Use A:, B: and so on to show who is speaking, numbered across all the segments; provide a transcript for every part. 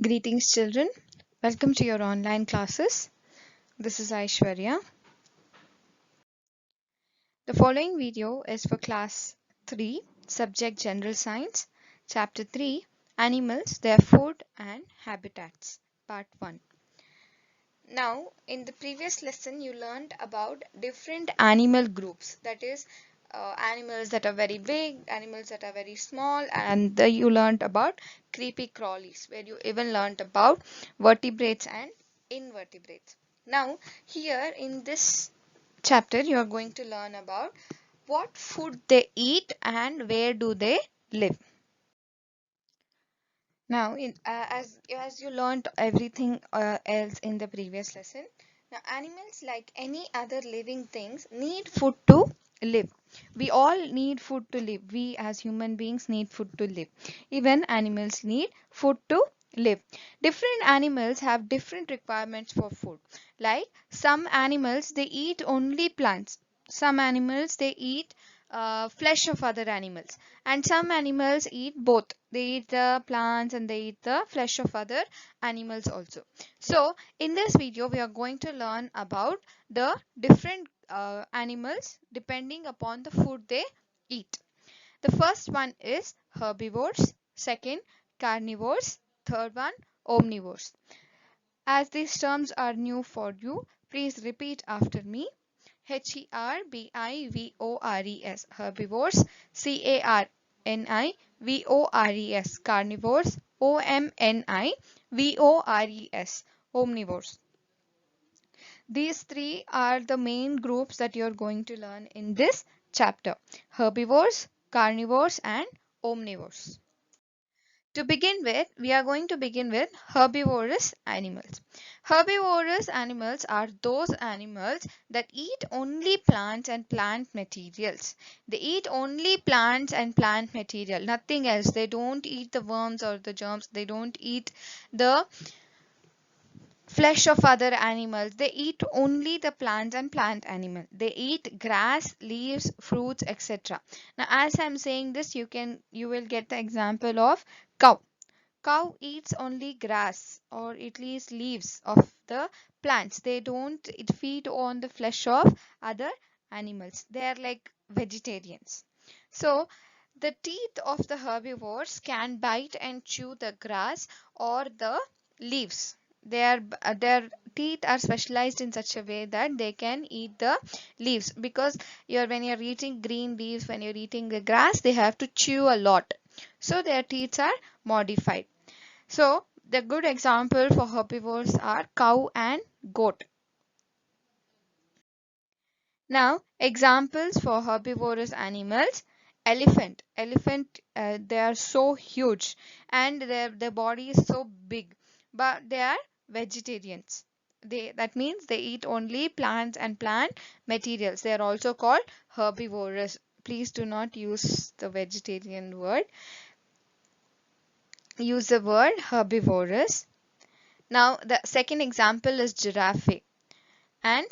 A: Greetings children, welcome to your online classes. This is Aishwarya. The following video is for class 3, subject General Science, chapter 3, Animals, Their Food and Habitats, part 1. Now, in the previous lesson you learned about different animal groups, that is animals that are very big, animals that are very small, and you learned about creepy crawlies, where you even learned about vertebrates and invertebrates. Now, here in this chapter, you are going to learn about what food they eat and where do they live. Now, as you learned everything else in the previous lesson, now animals like any other living things need food to live. We all need food to live. We as human beings need food to live. Even animals need food to live. Different animals have different requirements for food. Like some animals, they eat only plants. Some animals, they eat flesh of other animals, and some animals eat both. They eat the plants and they eat the flesh of other animals also. So in this video we are going to learn about the different animals depending upon the food they eat. The first one is herbivores, second carnivores, third one omnivores. As these terms are new for you, please repeat after me. Herbivores, herbivores, carnivores, carnivores, omnivores, omnivores. These three are the main groups that you're going to learn in this chapter: herbivores, carnivores, and omnivores. To begin with, we are going to begin with herbivorous animals. Herbivorous animals are those animals that eat only plants and plant materials. They eat only plants and plant material, nothing else. They don't eat the worms or the germs. They don't eat the flesh of other animals. They eat only the plants and plant animal. They eat grass, leaves, fruits, etc. Now as I'm saying this, you will get the example of cow. Cow eats only grass or at least leaves of the plants. They don't feed on the flesh of other animals. They are like vegetarians. So the teeth of the herbivores can bite and chew the grass or the leaves. Their teeth are specialized in such a way that they can eat the leaves, because when you're eating green leaves, when you're eating the grass, they have to chew a lot. So their teeth are modified. So the good example for herbivores are cow and goat. Now examples for herbivorous animals: elephant. They are so huge and their body is so big, but they are vegetarians. That means they eat only plants and plant materials. They are also called herbivorous. Please do not use the vegetarian word. Use the word herbivorous. Now the second example is giraffe and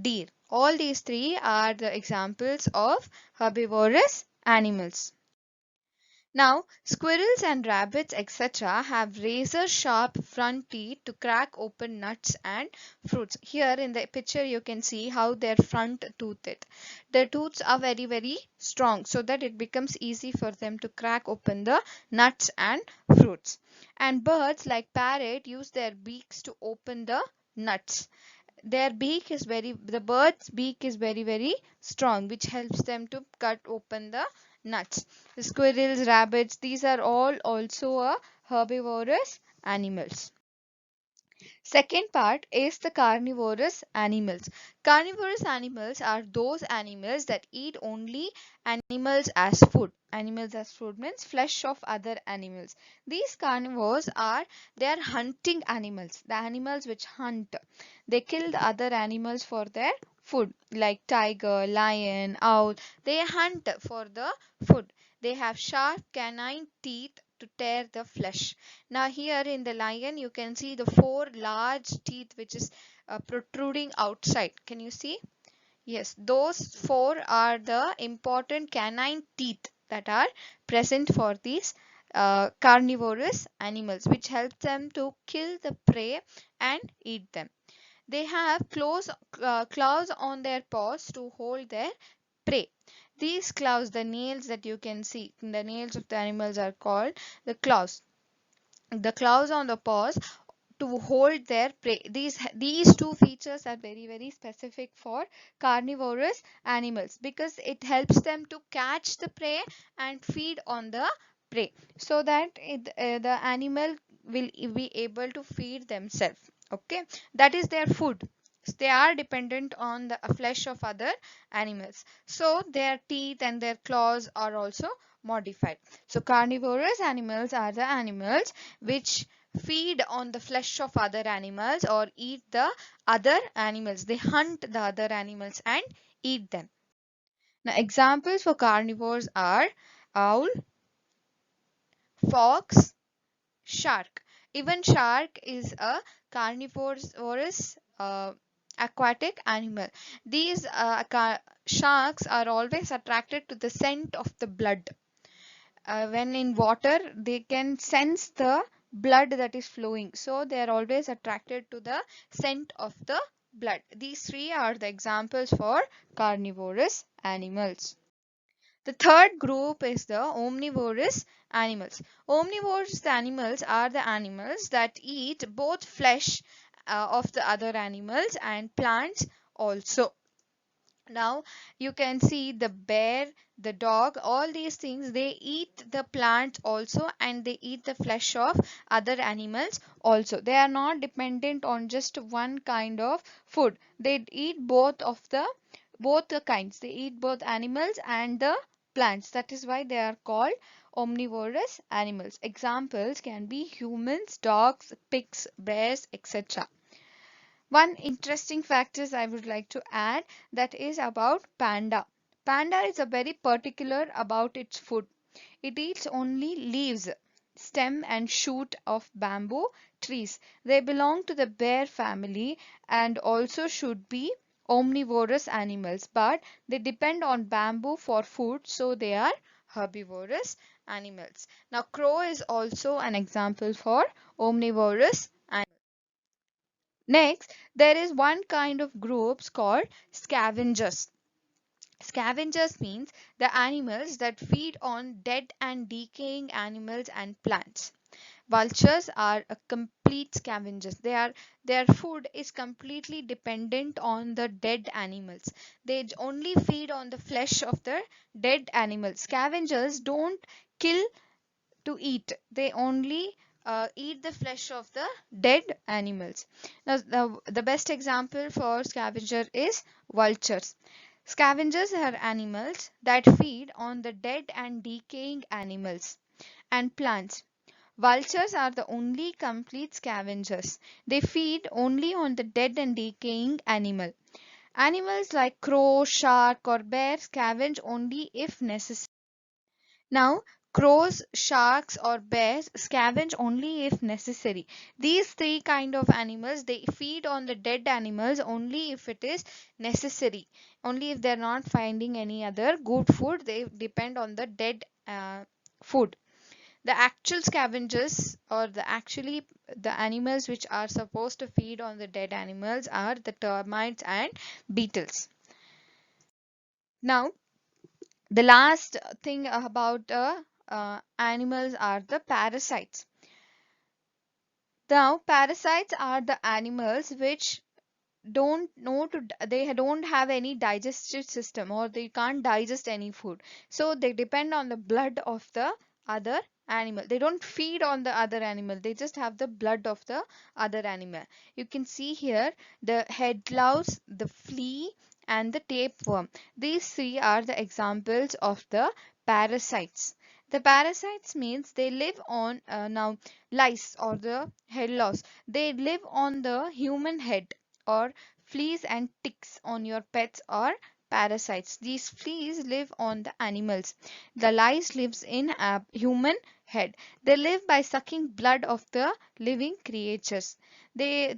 A: deer. All these three are the examples of herbivorous animals. Now squirrels and rabbits etc. have razor sharp front teeth to crack open nuts and fruits. Here in the picture you can see how their front tooth is. Their tooths are very strong, so that it becomes easy for them to crack open the nuts and fruits. And birds like parrot use their beaks to open the nuts. The bird's beak is very strong, which helps them to cut open the nuts. The squirrels, rabbits, these are all also herbivorous animals. Second part is the carnivorous animals. Carnivorous animals are those animals that eat only animals as food. Animals as food means flesh of other animals. These carnivores they are hunting animals. The animals which hunt. They kill the other animals for their food, like tiger, lion, owl. They hunt for the food. They have sharp canine teeth to tear the flesh. Now here in the lion you can see the four large teeth which is protruding outside. Can you see? Yes, those four are the important canine teeth that are present for these carnivorous animals, which helps them to kill the prey and eat them. They have claws on their paws to hold their prey. These claws, the nails that you can see, the nails of the animals are called the claws. The claws on the paws to hold their prey. These two features are very specific for carnivorous animals because it helps them to catch the prey and feed on the prey so that the animal will be able to feed themselves. Okay, that is their food. They are dependent on the flesh of other animals, so their teeth and their claws are also modified. So carnivorous animals are the animals which feed on the flesh of other animals or eat the other animals. They hunt the other animals and eat them. Now, examples for carnivores are owl, fox, shark. Even shark is a carnivorous aquatic animal. These sharks are always attracted to the scent of the blood. When in water, they can sense the blood that is flowing, so they are always attracted to the scent of the blood. These three are the examples for carnivorous animals. The third group is the omnivorous animals. Omnivorous animals are the animals that eat both flesh of the other animals and plants also. Now you can see the bear, the dog, all these things, they eat the plants also and they eat the flesh of other animals also. They are not dependent on just one kind of food. They eat both the kinds. They eat both animals and the plants. That is why they are called omnivorous animals. Examples can be humans, dogs, pigs, bears, etc. One interesting fact is I would like to add, that is about panda. Panda is a very particular about its food. It eats only leaves, stem and shoot of bamboo trees. They belong to the bear family and also should be omnivorous animals, but they depend on bamboo for food, so they are herbivorous animals. Now crow is also an example for omnivorous animals. Next, there is one kind of groups called scavengers. Scavengers means the animals that feed on dead and decaying animals and plants. Vultures are a complete scavengers. Their food is completely dependent on the dead animals. They only feed on the flesh of the dead animals. Scavengers don't kill to eat. They only eat the flesh of the dead animals. Now, the best example for scavenger is vultures. Scavengers are animals that feed on the dead and decaying animals and plants. Vultures are the only complete scavengers. They feed only on the dead and decaying animal. Animals like crow, shark, or bear scavenge only if necessary. Now, crows, sharks or bears scavenge only if necessary. These three kind of animals, they feed on the dead animals only if it is necessary. Only if they're not finding any other good food, they depend on the dead food. The actual scavengers or the animals which are supposed to feed on the dead animals are the termites and beetles. Now, the last thing about animals are the parasites. Now, parasites are the animals which they don't have any digestive system or they can't digest any food. So they depend on the blood of the other animal. They don't feed on the other animal. They just have the blood of the other animal. You can see here the head louse, the flea and the tapeworm. These three are the examples of the parasites. The parasites means they live on now lice or the head louse. They live on the human head, or fleas and ticks on your pets are parasites. These fleas live on the animals. The lice lives in a human head. They live by sucking blood of the living creatures. They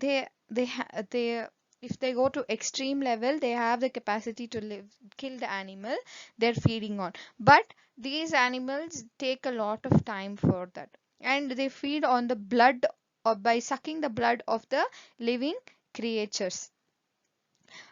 A: if they go to extreme level, they have the capacity to kill the animal they're feeding on. But These animals take a lot of time for that, and they feed on the blood or by sucking the blood of the living creatures.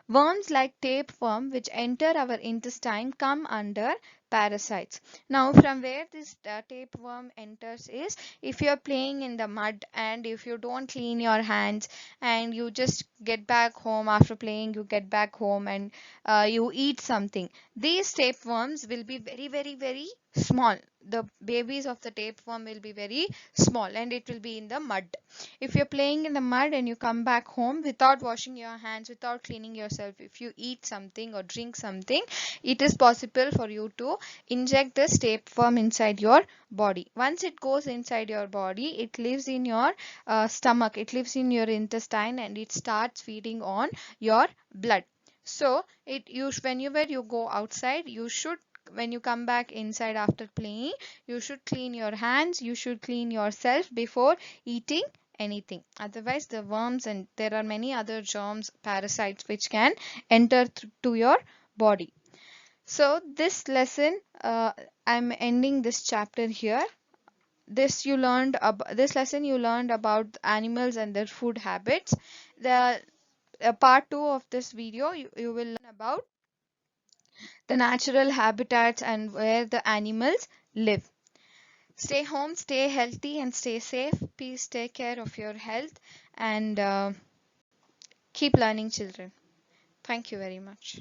A: Worms like tapeworm, which enter our intestine, come under parasites. Now, from where this tapeworm enters is if you're playing in the mud and if you don't clean your hands and you just get back home after playing, you get back home and you eat something. These tapeworms will be very, very, very small. The babies of the tapeworm will be very small and it will be in the mud. If you're playing in the mud and you come back home without washing your hands, without cleaning yourself, if you eat something or drink something, it is possible for you to inject this tapeworm inside your body. Once it goes inside your body, it lives in your stomach, it lives in your intestine, and it starts feeding on your blood. So whenever you go outside, you should, when you come back inside after playing, you should clean your hands, you should clean yourself before eating anything. Otherwise the worms and there are many other germs, parasites which can enter to your body. So this lesson, I'm ending this chapter here. This lesson you learned about animals and their food habits. The part 2 of this video, you will learn about the natural habitats and where the animals live. Stay home, stay healthy, and stay safe. Please take care of your health and keep learning, children. Thank you very much.